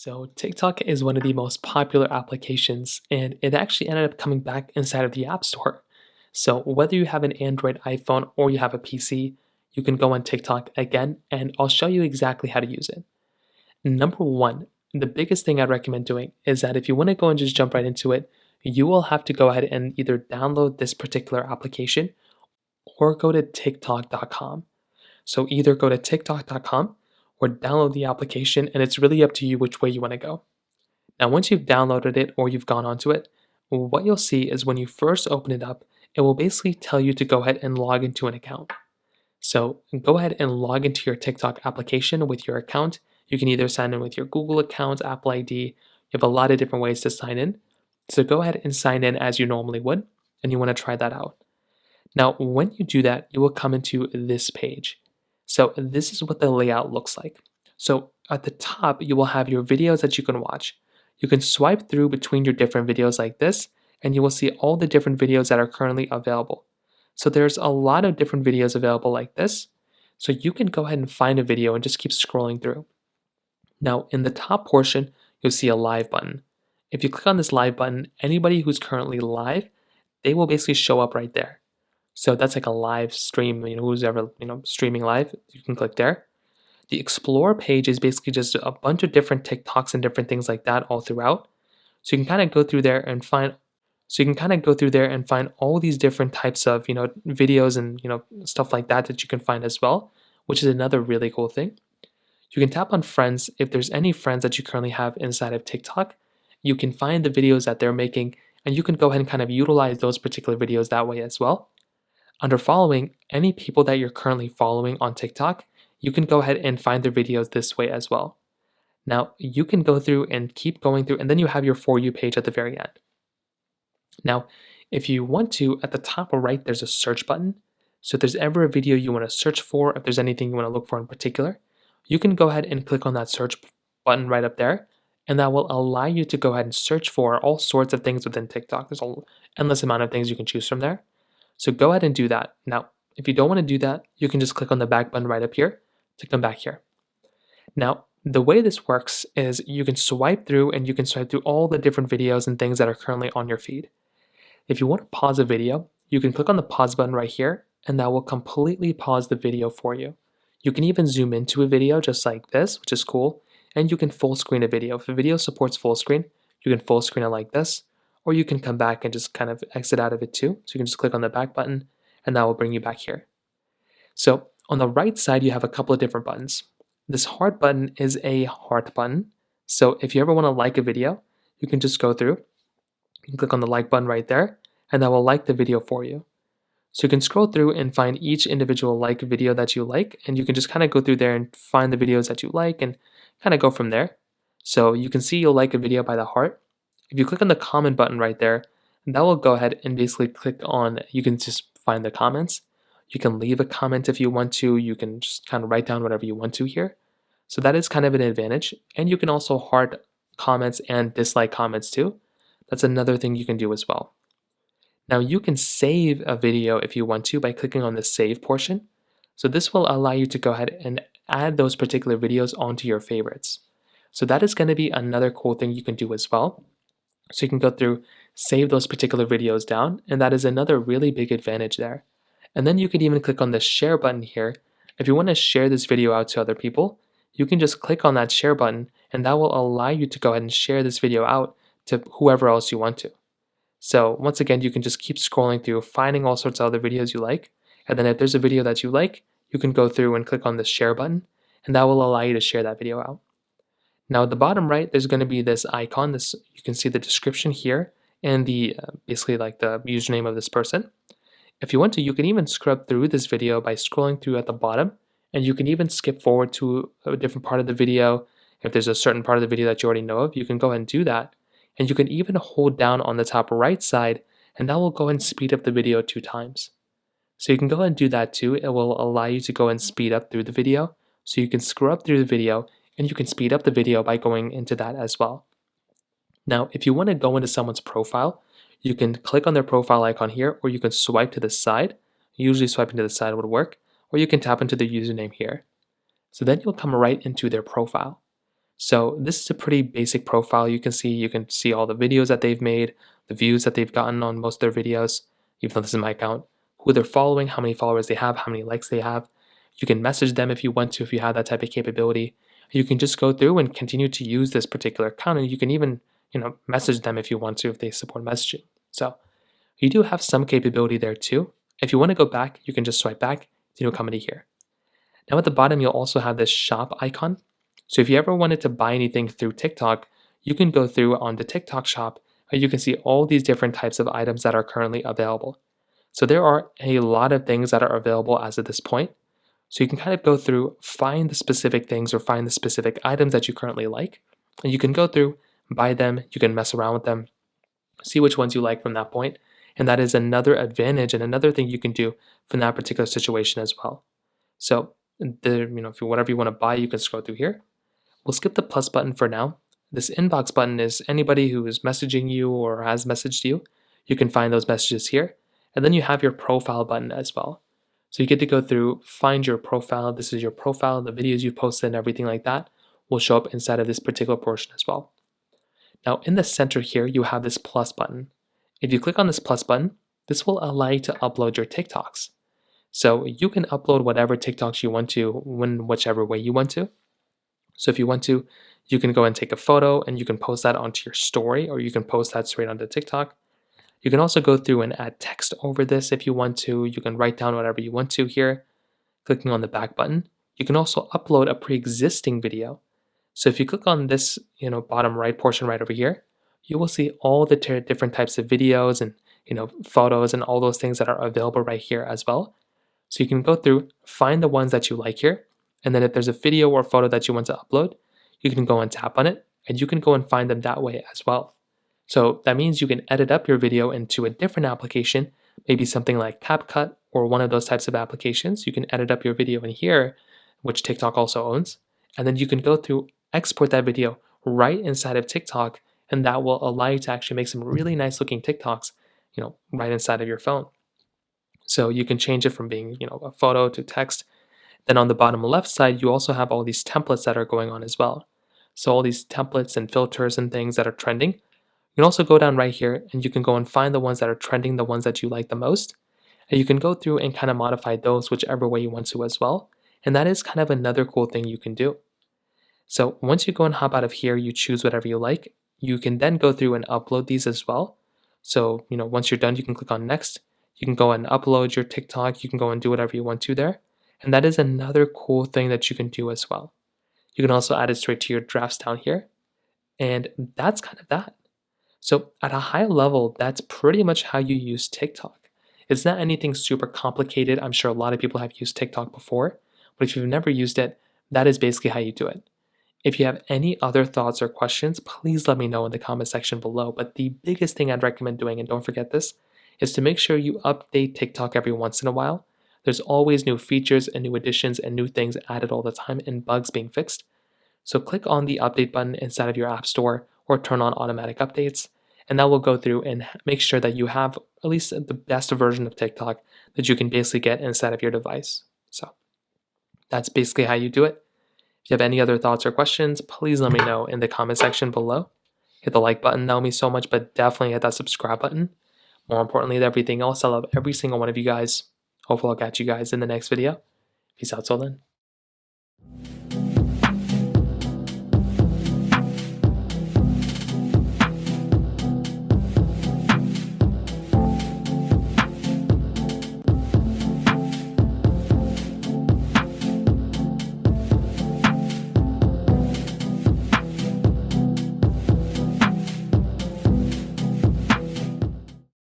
So, TikTok is one of the most popular applications, and it actually ended up coming back inside of the App Store. So, whether you have an Android iPhone or you have a PC, you can go on TikTok again, and I'll show you exactly how to use it. Number one, the biggest thing I'd recommend doing is that if you want to go and just jump right into it, you will have to go ahead and either download this particular application or go to TikTok.com. So, either go to TikTok.com or download the application, and it's really up to you which way you want to go. Now, once you've downloaded it or you've gone onto it, what you'll see is when you first open it up, it will basically tell you to go ahead and log into an account. So go ahead and log into your TikTok application with your account. You can either sign in with your Google account, Apple ID. You have a lot of different ways to sign in. So go ahead and sign in as you normally would, and you want to try that out. Now, when you do that, you will come into this page. So this is what the layout looks like. So at the top, you will have your videos that you can watch. You can swipe through between your different videos like this, and you will see all the different videos that are currently available. So there's a lot of different videos available like this. So you can go ahead and find a video and just keep scrolling through. Now, in the top portion, you'll see a live button. If you click on this live button, anybody who's currently live, they will basically show up right there. So that's like a live stream, who's ever, streaming live, you can click there. The explore page is basically just a bunch of different TikToks and different things like that all throughout. So you can kind of go through there and find all these different types of, videos and, stuff like that you can find as well, which is another really cool thing. You can tap on friends. If there's any friends that you currently have inside of TikTok, you can find the videos that they're making, and you can go ahead and kind of utilize those particular videos that way as well. Under following, any people that you're currently following on TikTok, you can go ahead and find their videos this way as well. Now, you can go through and keep going through, and then you have your For You page at the very end. Now, if you want to, at the top right, there's a search button. So if there's ever a video you want to search for, if there's anything you want to look for in particular, you can go ahead and click on that search button right up there, and that will allow you to go ahead and search for all sorts of things within TikTok. There's an endless amount of things you can choose from there. So go ahead and do that. Now, if you don't want to do that, you can just click on the back button right up here to come back here. Now, the way this works is you can swipe through and you can swipe through all the different videos and things that are currently on your feed. If you want to pause a video, you can click on the pause button right here, and that will completely pause the video for you. You can even zoom into a video just like this, which is cool, and you can full screen a video. If a video supports full screen, you can full screen it like this, or you can come back and just kind of exit out of it too. So you can just click on the back button, and that will bring you back here. So on the right side, you have a couple of different buttons. This heart button is a heart button. So if you ever want to like a video, you can just go through, you can click on the like button right there, and that will like the video for you. So you can scroll through and find each individual like video that you like, and you can just kind of go through there and find the videos that you like and kind of go from there. So you can see you'll like a video by the heart. If you click on the comment button right there, that will go ahead and basically click on, you can just find the comments. You can leave a comment if you want to. You can just kind of write down whatever you want to here. So that is kind of an advantage. And you can also heart comments and dislike comments too. That's another thing you can do as well. Now you can save a video if you want to by clicking on the save portion. So this will allow you to go ahead and add those particular videos onto your favorites. So that is going to be another cool thing you can do as well. So you can go through, save those particular videos down, and that is another really big advantage there. And then you can even click on the share button here. If you want to share this video out to other people, you can just click on that share button, and that will allow you to go ahead and share this video out to whoever else you want to. So once again, you can just keep scrolling through, finding all sorts of other videos you like. And then if there's a video that you like, you can go through and click on the share button, and that will allow you to share that video out. Now at the bottom right, there's going to be this icon. You can see the description here and the basically like the username of this person. If you want to, you can even scrub through this video by scrolling through at the bottom, and you can even skip forward to a different part of the video. If there's a certain part of the video that you already know of, you can go ahead and do that. And you can even hold down on the top right side, and that will go and speed up the video 2 times. So you can go ahead and do that too. It will allow you to go and speed up through the video. So you can scrub through the video, and you can speed up the video by going into that as well. Now, if you want to go into someone's profile, you can click on their profile icon here, or you can swipe to the side. Usually swiping to the side would work, or you can tap into their username here. So then you'll come right into their profile. So this is a pretty basic profile. You can see all the videos that they've made, the views that they've gotten on most of their videos, even though this is my account, who they're following, how many followers they have, how many likes they have. You can message them if you want to, if you have that type of capability. You can just go through and continue to use this particular account, and you can even, message them if you want to, if they support messaging. So you do have some capability there too. If you want to go back, you can just swipe back, then you'll come into here. Now at the bottom, you'll also have this shop icon. So if you ever wanted to buy anything through TikTok, you can go through on the TikTok shop and you can see all these different types of items that are currently available. So there are a lot of things that are available as of this point. So you can kind of go through, find the specific things or find the specific items that you currently like, and you can go through, buy them, you can mess around with them, see which ones you like from that point. And that is another advantage and another thing you can do from that particular situation as well. So if you whatever you want to buy, you can scroll through here. We'll skip the plus button for now. This inbox button is anybody who is messaging you or has messaged you. You can find those messages here. And then you have your profile button as well. So you get to go through, find your profile. This is your profile, the videos you've posted and everything like that will show up inside of this particular portion as well. Now in the center here, you have this plus button. If you click on this plus button, this will allow you to upload your TikToks. So you can upload whatever TikToks you want to, whichever way you want to. So if you want to, you can go and take a photo and you can post that onto your story, or you can post that straight onto TikTok. You can also go through and add text over this if you want to. You can write down whatever you want to here, clicking on the back button. You can also upload a pre-existing video. So if you click on this, bottom right portion right over here, you will see all the different types of videos and, photos and all those things that are available right here as well. So you can go through, find the ones that you like here, and then if there's a video or photo that you want to upload, you can go and tap on it, and you can go and find them that way as well. So that means you can edit up your video into a different application, maybe something like CapCut or one of those types of applications. You can edit up your video in here, which TikTok also owns, and then you can go through, export that video right inside of TikTok, and that will allow you to actually make some really nice looking TikToks, right inside of your phone. So you can change it from being, a photo to text. Then on the bottom left side, you also have all these templates that are going on as well. So all these templates and filters and things that are trending. You can also go down right here and you can go and find the ones that are trending, the ones that you like the most. And you can go through and kind of modify those whichever way you want to as well. And that is kind of another cool thing you can do. So once you go and hop out of here, you choose whatever you like. You can then go through and upload these as well. So, once you're done, you can click on next. You can go and upload your TikTok. You can go and do whatever you want to there. And that is another cool thing that you can do as well. You can also add it straight to your drafts down here. And that's kind of that. So at a high level, that's pretty much how you use TikTok. It's not anything super complicated. I'm sure a lot of people have used TikTok before, but if you've never used it, that is basically how you do it. If you have any other thoughts or questions, please let me know in the comment section below. But the biggest thing I'd recommend doing, and don't forget this, is to make sure you update TikTok every once in a while. There's always new features and new additions and new things added all the time and bugs being fixed. So click on the update button inside of your app store or turn on automatic updates, and that will go through and make sure that you have at least the best version of TikTok that you can basically get inside of your device. So that's basically how you do it. If you have any other thoughts or questions, please let me know in the comment section below. Hit the like button, that would mean so much, but definitely hit that subscribe button. More importantly than everything else, I love every single one of you guys. Hopefully I'll catch you guys in the next video. Peace out till then.